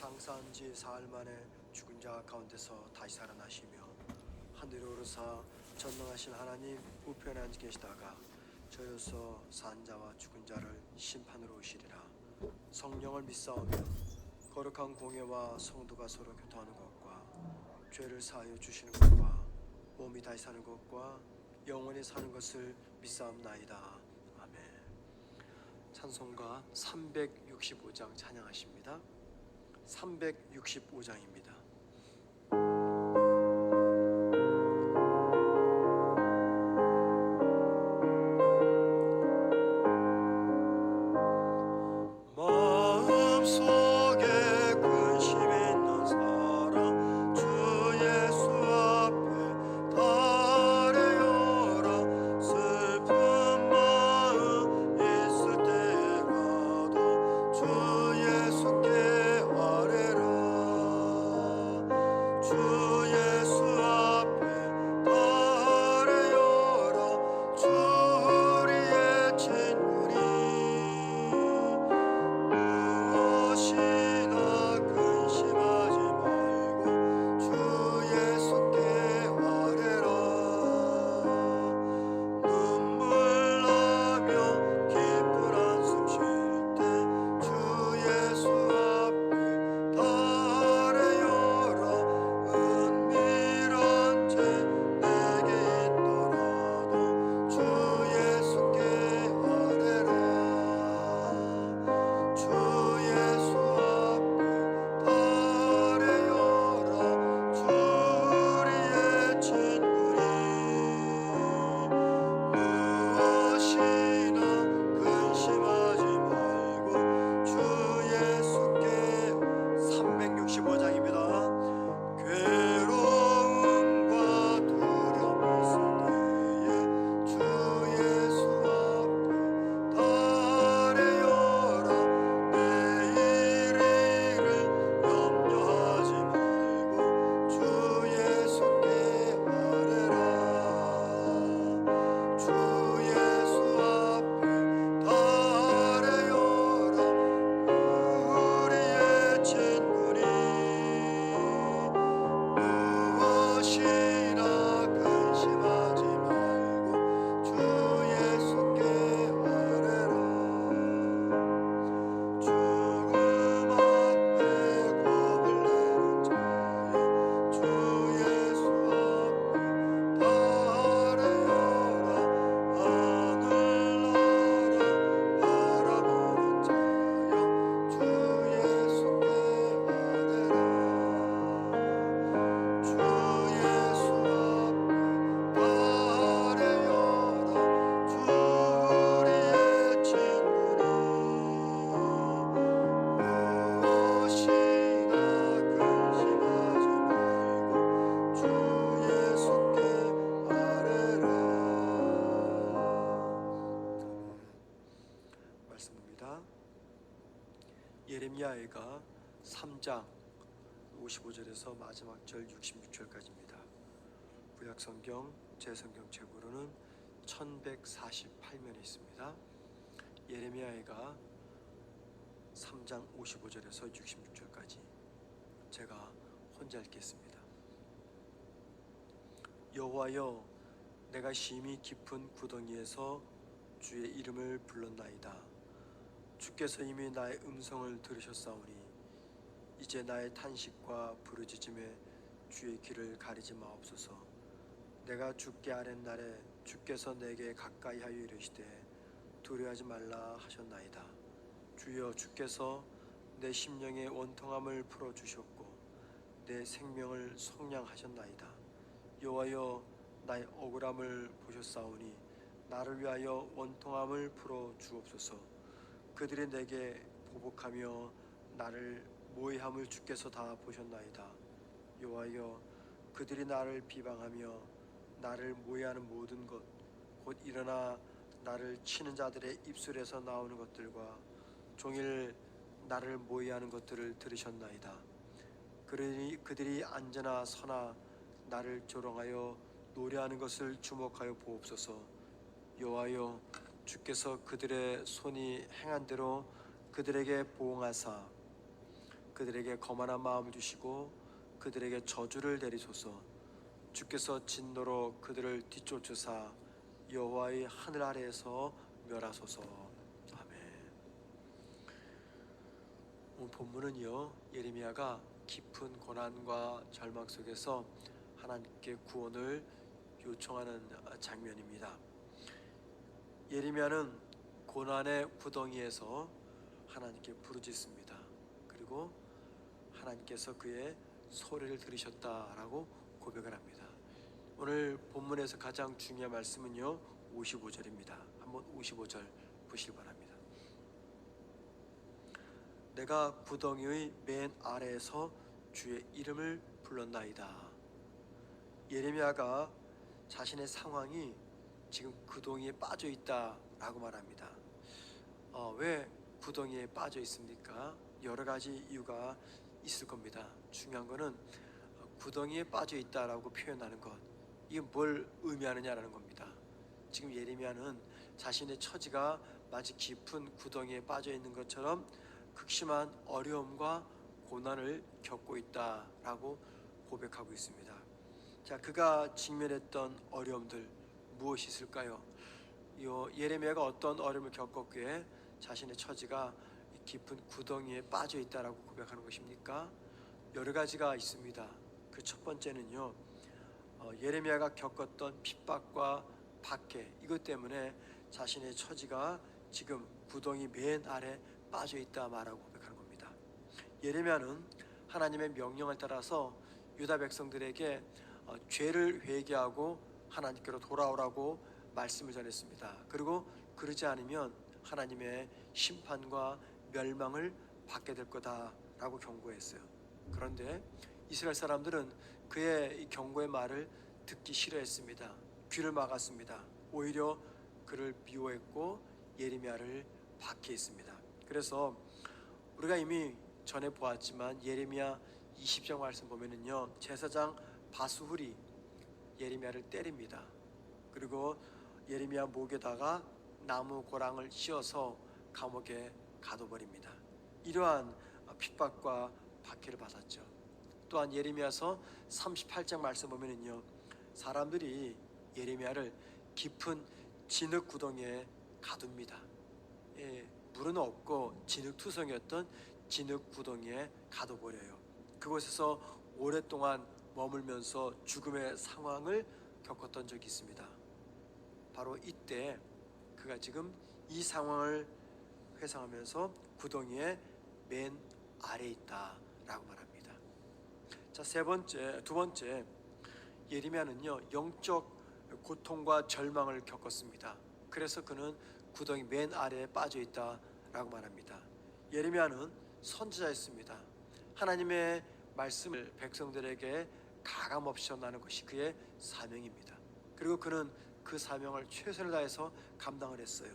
장사한 지 사흘 만에 죽은 자 가운데서 다시 살아나시며 하늘에 오르사 전능하신 하나님 우편에 앉아 계시다가 저로서 산 자와 죽은 자를 심판으로 오시리라. 성령을 믿사오며 거룩한 공예와 성도가 서로 교통하는 것과 죄를 사하여 주시는 것과 몸이 다시 사는 것과 영원히 사는 것을 믿사옵나이다. 아멘. 찬송가 365장 찬양하십니다. 365장입니다. 예레미야가 3장 55절에서 마지막 절 66절까지입니다. 구약성경 제성경책으로는 1148면에 있습니다. 예레미야가 3장 55절에서 66절까지 제가 혼자 읽겠습니다. 여호와여, 내가 심히 깊은 구덩이에서 주의 이름을 불렀나이다. 주께서 이미 나의 음성을 들으셨사오니 이제 나의 탄식과 부르짖음에 주의 귀를 가리지 마옵소서. 내가 죽게 아랫날에 주께서 내게 가까이 하여 이르시되 두려워하지 말라 하셨나이다. 주여, 주께서 내 심령의 원통함을 풀어주셨고 내 생명을 속량하셨나이다. 여호와여, 나의 억울함을 보셨사오니 나를 위하여 원통함을 풀어주옵소서. 그들이 내게 보복하며 나를 모해함을 주께서 다 보셨나이다. 여호와여, 그들이 나를 비방하며 나를 모해하는 모든 것, 곧 일어나 나를 치는 자들의 입술에서 나오는 것들과 종일 나를 모해하는 것들을 들으셨나이다. 그러니 그들이 앉으나 서나 나를 조롱하여 노래하는 것을 주목하여 보옵소서. 여호와여, 주께서 그들의 손이 행한 대로 그들에게 보응하사 그들에게 거만한 마음을 주시고 그들에게 저주를 내리소서. 주께서 진노로 그들을 뒤쫓으사 여호와의 하늘 아래에서 멸하소서. 아멘. 오늘 본문은요, 예레미야가 깊은 고난과 절망 속에서 하나님께 구원을 요청하는 장면입니다. 예레미야는 고난의 구덩이에서 하나님께 부르짖습니다. 그리고 하나님께서 그의 소리를 들으셨다라고 고백을 합니다. 오늘 본문에서 가장 중요한 말씀은요, 55절입니다. 한번 55절 보시기 바랍니다. 내가 구덩이의 맨 아래에서 주의 이름을 불렀나이다. 예레미야가 자신의 상황이 지금 구덩이에 빠져 있다라고 말합니다. 왜 구덩이에 빠져 있습니까? 여러 가지 이유가 있을 겁니다. 중요한 거는 구덩이에 빠져 있다라고 표현하는 것, 이게 뭘 의미하느냐라는 겁니다. 지금 예레미야는 자신의 처지가 마치 깊은 구덩이에 빠져 있는 것처럼 극심한 어려움과 고난을 겪고 있다라고 고백하고 있습니다. 자, 그가 직면했던 어려움들 무엇이 있을까요? 예레미야가 어떤 어려움을 겪었기에 자신의 처지가 깊은 구덩이에 빠져 있다라고 고백하는 것입니까? 여러 가지가 있습니다. 그 첫 번째는요, 예레미야가 겪었던 핍박과 박해, 이것 때문에 자신의 처지가 지금 구덩이 맨 아래 빠져 있다 말하고 고백하는 겁니다. 예레미야는 하나님의 명령을 따라서 유다 백성들에게 죄를 회개하고 하나님께로 돌아오라고 말씀을 전했습니다. 그리고 그러지 않으면 하나님의 심판과 멸망을 받게 될 거다라고 경고했어요. 그런데 이스라엘 사람들은 그의 이 경고의 말을 듣기 싫어했습니다. 귀를 막았습니다. 오히려 그를 미워했고 예레미야를 박해했습니다. 그래서 우리가 이미 전에 보았지만 예레미야 20장 말씀 보면은요, 제사장 바스훌이 예레미야를 때립니다. 그리고 예레미야 목에다가 나무 고랑을 씌워서 감옥에 가둬버립니다. 이러한 핍박과 박해를 받았죠. 또한 예레미야서 38장 말씀 보면은요, 사람들이 예레미야를 깊은 진흙 구덩이에 가둡니다. 물은 없고 진흙투성이었던 진흙 구덩이에 가둬버려요. 그곳에서 오랫동안 머물면서 죽음의 상황을 겪었던 적이 있습니다. 바로 이때 그가 지금 이 상황을 회상하면서 구덩이의 맨 아래에 있다라고 말합니다. 자, 두 번째, 예레미야는요, 영적 고통과 절망을 겪었습니다. 그래서 그는 구덩이 맨 아래에 빠져 있다라고 말합니다. 예레미야는 선지자였습니다. 하나님의 말씀을 백성들에게 가감없이 전하는 것이 그의 사명입니다. 그리고 그는 그 사명을 최선을 다해서 감당을 했어요.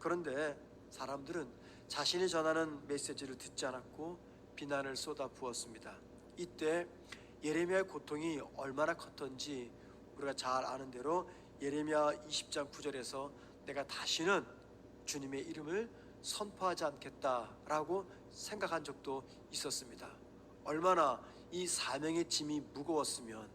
그런데 사람들은 자신이 전하는 메시지를 듣지 않았고 비난을 쏟아 부었습니다. 이때 예레미야의 고통이 얼마나 컸던지 우리가 잘 아는 대로 예레미야 20장 9절에서 내가 다시는 주님의 이름을 선포하지 않겠다라고 생각한 적도 있었습니다. 얼마나 이 사명의 짐이 무거웠으면,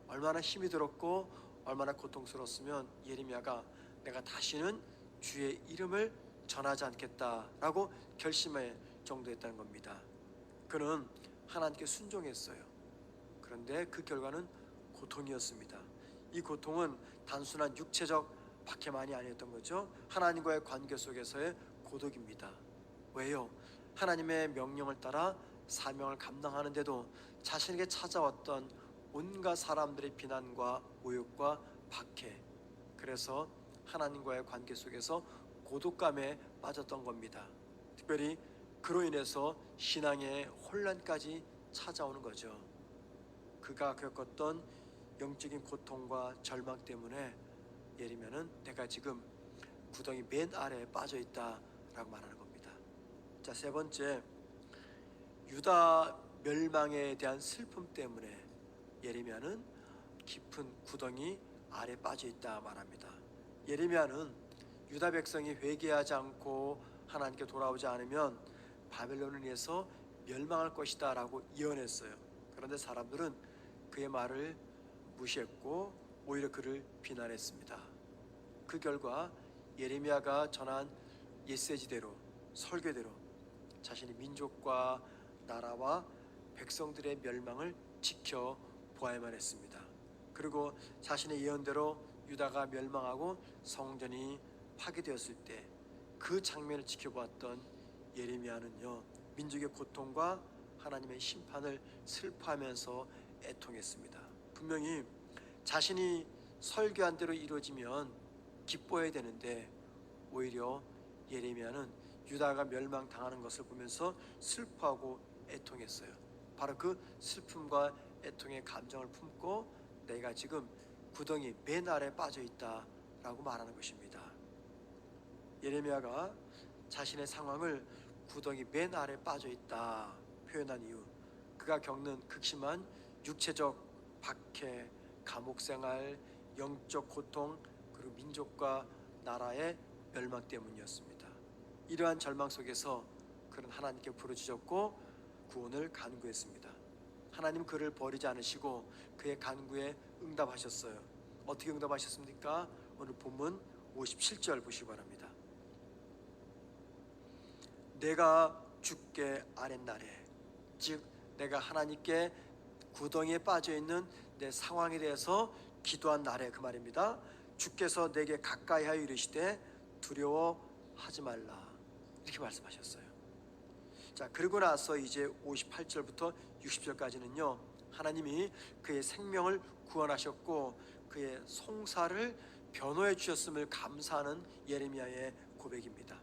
얼마나 힘이 들었고 얼마나 고통스러웠으면 예레미야가 내가 다시는 주의 이름을 전하지 않겠다라고 결심할 정도였다는 겁니다. 그는 하나님께 순종했어요. 그런데 그 결과는 고통이었습니다. 이 고통은 단순한 육체적 박해만이 아니었던 거죠. 하나님과의 관계 속에서의 고독입니다. 왜요? 하나님의 명령을 따라 사명을 감당하는데도 자신에게 찾아왔던 온갖 사람들의 비난과 모욕과 박해, 그래서 하나님과의 관계 속에서 고독감에 빠졌던 겁니다. 특별히 그로 인해서 신앙의 혼란까지 찾아오는 거죠. 그가 겪었던 영적인 고통과 절망 때문에 예레미야는 내가 지금 구덩이 맨 아래에 빠져 있다라고 말하는 겁니다. 자, 세 번째, 유다 멸망에 대한 슬픔 때문에 예레미야는 깊은 구덩이 아래 빠져 있다 말합니다. 예레미야는 유다 백성이 회개하지 않고 하나님께 돌아오지 않으면 바벨론에 의해서 멸망할 것이다 라고 예언했어요. 그런데 사람들은 그의 말을 무시했고 오히려 그를 비난했습니다. 그 결과 예레미야가 전한 메시지대로, 설교대로 자신의 민족과 나라와 백성들의 멸망을 지켜보아야만 했습니다. 그리고 자신의 예언대로 유다가 멸망하고 성전이 파괴되었을 때 그 장면을 지켜보았던 예레미야는요, 민족의 고통과 하나님의 심판을 슬퍼하면서 애통했습니다. 분명히 자신이 설교한 대로 이루어지면 기뻐해야 되는데 오히려 예레미야는 유다가 멸망당하는 것을 보면서 슬퍼하고 애통했어요. 바로 그 슬픔과 애통의 감정을 품고 내가 지금 구덩이 맨 아래에 빠져 있다라고 말하는 것입니다. 예레미야가 자신의 상황을 구덩이 맨 아래에 빠져 있다 표현한 이유, 그가 겪는 극심한 육체적 박해, 감옥생활, 영적 고통, 그리고 민족과 나라의 멸망 때문이었습니다. 이러한 절망 속에서 그는 하나님께 부르짖었고 구원을 간구했습니다. 하나님 그를 버리지 않으시고 그의 간구에 응답하셨어요. 어떻게 응답하셨습니까? 오늘 본문 57절 보시기 바랍니다. 내가 주께 아랫날에, 즉 내가 하나님께 구덩이에 빠져있는 내 상황에 대해서 기도한 날에, 그 말입니다. 주께서 내게 가까이 하여 이르시되 두려워하지 말라, 이렇게 말씀하셨어요. 자, 그리고 나서 이제 58절부터 60절까지는요, 하나님이 그의 생명을 구원하셨고 그의 송사를 변호해 주셨음을 감사하는 예레미야의 고백입니다.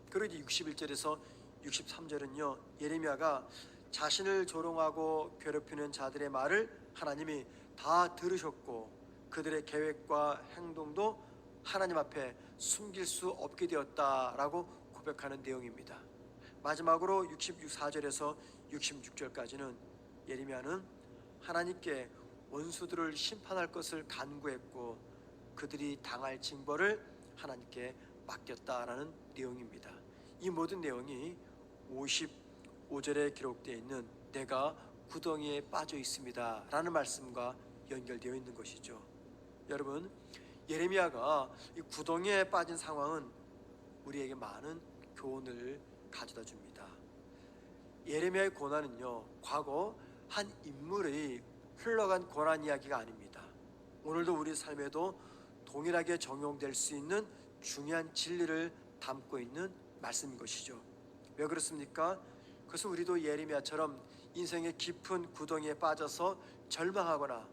그리고 61절에서 63절은요, 예레미야가 자신을 조롱하고 괴롭히는 자들의 말을 하나님이 다 들으셨고 그들의 계획과 행동도 하나님 앞에 숨길 수 없게 되었다라고 고백하는 내용입니다. 마지막으로 64절에서 66절까지는 예레미야는 하나님께 원수들을 심판할 것을 간구했고 그들이 당할 징벌을 하나님께 맡겼다라는 내용입니다. 이 모든 내용이 55절에 기록되어 있는 내가 구덩이에 빠져 있습니다 라는 말씀과 연결되어 있는 것이죠. 여러분, 예레미야가 이 구덩이에 빠진 상황은 우리에게 많은 교훈을 가져다 줍니다. 예레미야의 고난은요, 과거 한 인물의 흘러간 고난 이야기가 아닙니다. 오늘도 우리 삶에도 동일하게 적용될 수 있는 중요한 진리를 담고 있는 말씀인 것이죠. 왜 그렇습니까? 그것은 우리도 예레미야처럼 인생의 깊은 구덩이에 빠져서 절망하거나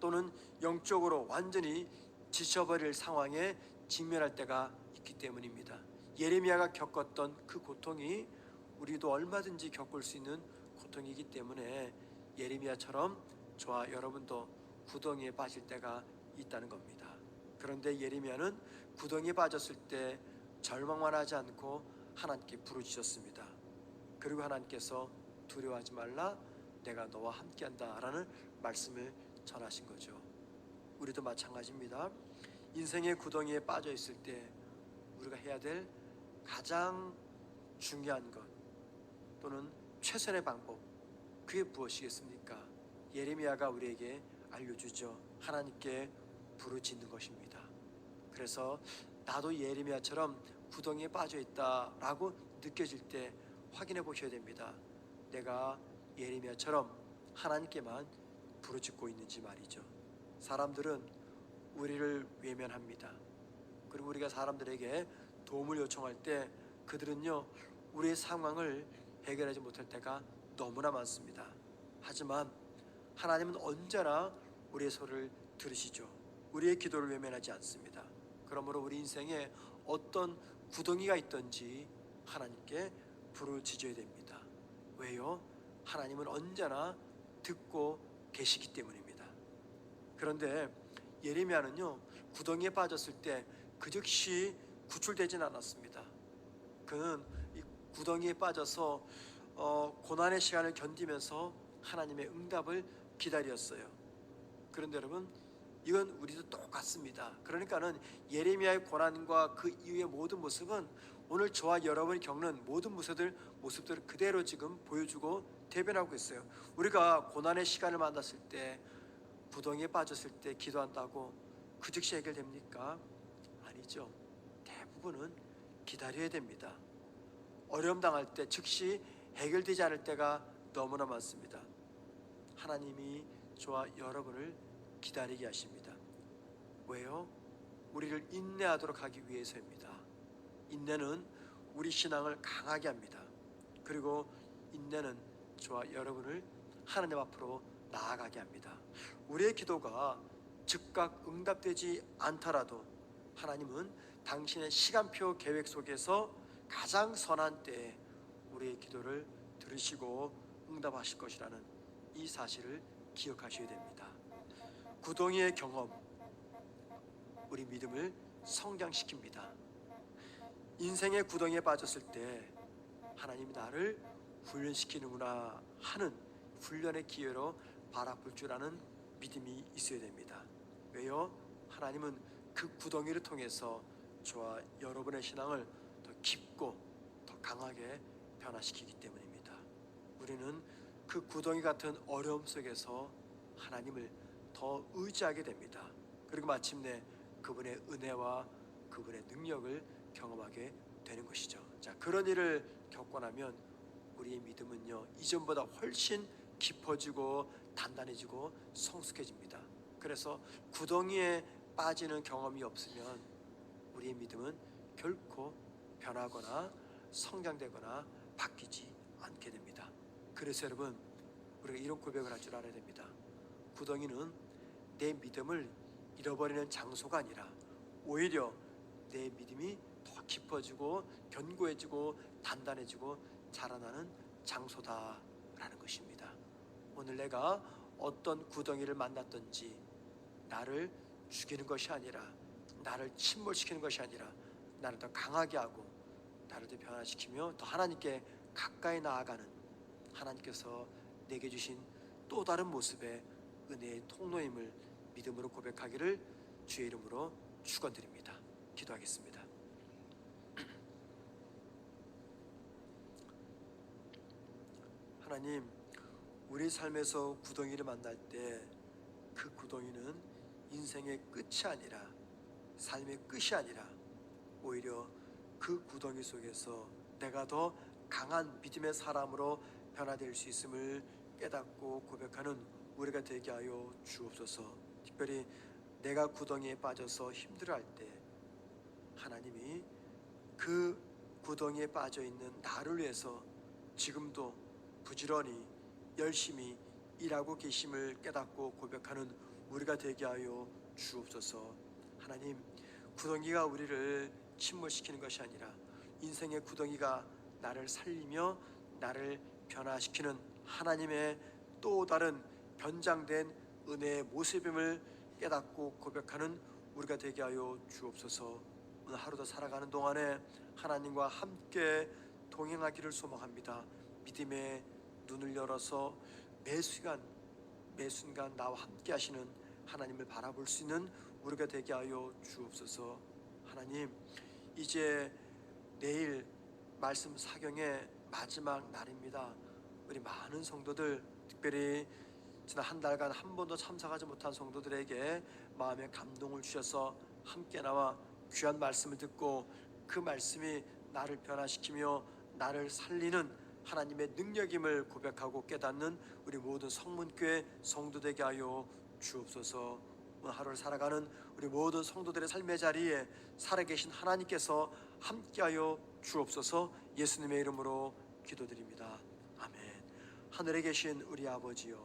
또는 영적으로 완전히 지쳐버릴 상황에 직면할 때가 있기 때문입니다. 예레미야가 겪었던 그 고통이 우리도 얼마든지 겪을 수 있는 고통이기 때문에 예레미야처럼 저와 여러분도 구덩이에 빠질 때가 있다는 겁니다. 그런데 예레미야는 구덩이에 빠졌을 때 절망만 하지 않고 하나님께 부르짖었습니다. 그리고 하나님께서 두려워하지 말라, 내가 너와 함께한다 라는 말씀을 전하신 거죠. 우리도 마찬가지입니다. 인생의 구덩이에 빠져 있을 때 우리가 해야 될 가장 중요한 것 또는 최선의 방법, 그게 무엇이겠습니까? 예레미야가 우리에게 알려주죠. 하나님께 부르짖는 것입니다. 그래서 나도 예레미야처럼 구덩이에 빠져 있다라고 느껴질 때 확인해 보셔야 됩니다. 내가 예레미야처럼 하나님께만 부르짖고 있는지 말이죠. 사람들은 우리를 외면합니다. 그리고 우리가 사람들에게 도움을 요청할 때 그들은요, 우리의 상황을 해결하지 못할 때가 너무나 많습니다. 하지만 하나님은 언제나 우리의 소리를 들으시죠. 우리의 기도를 외면하지 않습니다. 그러므로 우리 인생에 어떤 구덩이가 있든지 하나님께 부르짖어야 됩니다. 왜요? 하나님은 언제나 듣고 계시기 때문입니다. 그런데 예레미야는요, 구덩이에 빠졌을 때 그 즉시 구출되진 않았습니다. 그는 이 구덩이에 빠져서 고난의 시간을 견디면서 하나님의 응답을 기다렸어요. 그런데 여러분, 이건 우리도 똑같습니다. 그러니까는 예레미야의 고난과 그 이후의 모든 모습은 오늘 저와 여러분이 겪는 모든 모습들을 그대로 지금 보여주고 대변하고 있어요. 우리가 고난의 시간을 만났을 때, 구덩이에 빠졌을 때 기도한다고 그 즉시 해결됩니까? 아니죠. 대부분은 기다려야 됩니다. 어려움 당할 때 즉시 해결되지 않을 때가 너무나 많습니다. 하나님이 저와 여러분을 기다리게 하십니다. 왜요? 우리를 인내하도록 하기 위해서입니다. 인내는 우리 신앙을 강하게 합니다. 그리고 인내는 저와 여러분을 하나님 앞으로 나아가게 합니다. 우리의 기도가 즉각 응답되지 않더라도 하나님은 당신의 시간표 계획 속에서 가장 선한 때에 우리의 기도를 들으시고 응답하실 것이라는 이 사실을 기억하셔야 됩니다. 구덩이의 경험, 우리 믿음을 성장시킵니다. 인생의 구덩이에 빠졌을 때 하나님이 나를 훈련시키는구나 하는 훈련의 기회로 바라볼 줄 아는 믿음이 있어야 됩니다. 왜요? 하나님은 그 구덩이를 통해서 저와 여러분의 신앙을 더 깊고 더 강하게 변화시키기 때문입니다. 우리는 그 구덩이 같은 어려움 속에서 하나님을 더 의지하게 됩니다. 그리고 마침내 그분의 은혜와 그분의 능력을 경험하게 되는 것이죠. 자, 그런 일을 겪고 나면 우리의 믿음은요, 이전보다 훨씬 깊어지고 단단해지고 성숙해집니다. 그래서 구덩이에 빠지는 경험이 없으면 우리의 믿음은 결코 변하거나 성장되거나 바뀌지 않게 됩니다. 그래서 여러분, 우리가 이런 고백을 할 줄 알아야 됩니다. 구덩이는 내 믿음을 잃어버리는 장소가 아니라 오히려 내 믿음이 더 깊어지고 견고해지고 단단해지고 자라나는 장소다라는 것입니다. 오늘 내가 어떤 구덩이를 만났든지 나를 죽이는 것이 아니라, 나를 침몰시키는 것이 아니라 나를 더 강하게 하고 나를 더 변화시키며 더 하나님께 가까이 나아가는, 하나님께서 내게 주신 또 다른 모습의 은혜의 통로임을 믿음으로 고백하기를 주의 이름으로 축원드립니다. 기도하겠습니다. 하나님, 우리 삶에서 구덩이를 만날 때 그 구덩이는 인생의 끝이 아니라, 삶의 끝이 아니라 오히려 그 구덩이 속에서 내가 더 강한 믿음의 사람으로 변화될 수 있음을 깨닫고 고백하는 우리가 되게 하여 주옵소서. 특별히 내가 구덩이에 빠져서 힘들어할 때 하나님이 그 구덩이에 빠져있는 나를 위해서 지금도 부지런히 열심히 일하고 계심을 깨닫고 고백하는 우리가 되게 하여 주옵소서. 하나님, 구덩이가 우리를 침몰시키는 것이 아니라 인생의 구덩이가 나를 살리며 나를 변화시키는 하나님의 또 다른 변장된 은혜의 모습임을 깨닫고 고백하는 우리가 되게 하여 주옵소서. 오늘 하루도 살아가는 동안에 하나님과 함께 동행하기를 소망합니다. 믿음의 눈을 열어서 매 순간 나와 함께 하시는 하나님을 바라볼 수 있는 우리가 되게 하여 주옵소서. 하나님, 이제 내일 말씀 사경의 마지막 날입니다. 우리 많은 성도들, 특별히 지난 한 달간 한 번도 참석하지 못한 성도들에게 마음의 감동을 주셔서 함께 나와 귀한 말씀을 듣고 그 말씀이 나를 변화시키며 나를 살리는 하나님의 능력임을 고백하고 깨닫는 우리 모든 성문교회 성도 되게 하여 주옵소서. 오늘 하루를 살아가는 우리 모든 성도들의 삶의 자리에 살아계신 하나님께서 함께하여 주옵소서. 예수님의 이름으로 기도드립니다. 아멘. 하늘에 계신 우리 아버지여,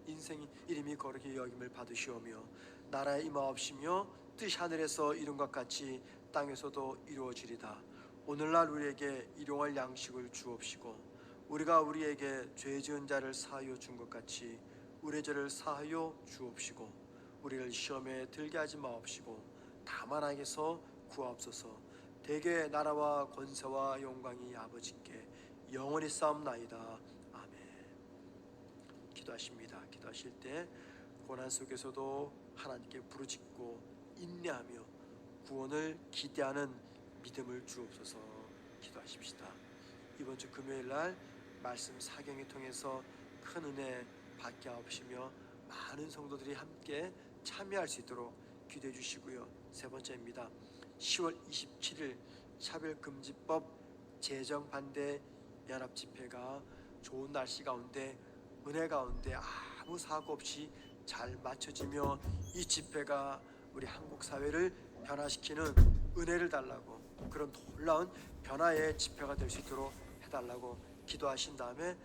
인생 이름이 거룩히 여김을 받으시오며 나라의 임하옵시며 뜻이 하늘에서 이룬 것 같이 땅에서도 이루어지리다. 오늘날 우리에게 일용할 양식을 주옵시고 우리가 우리에게 죄 지은 자를 사하여 준 것 같이 우리의 죄를 사하여 주옵시고 우리를 시험에 들게 하지 마옵시고 다만 악에서 구하옵소서. 대개 나라와 권세와 영광이 아버지께 영원히 싸움나이다. 아멘. 기도하십니다. 기도하실 때 고난 속에서도 하나님께 부르짖고 인내하며 구원을 기대하는 믿음을 주옵소서. 기도하십시다. 이번 주 금요일 날 말씀 사경을 통해서 큰 은혜 받게 하옵시며 많은 성도들이 함께 참여할 수 있도록 기도해 주시고요. 세 번째입니다. 10월 27일 차별금지법 제정 반대 연합 집회가 좋은 날씨 가운데 은혜 가운데 아무 사고 없이 잘 마쳐지며 이 집회가 우리 한국 사회를 변화시키는 은혜를 달라고, 그런 놀라운 변화의 집회가 될 수 있도록 해달라고 기도하신 다음에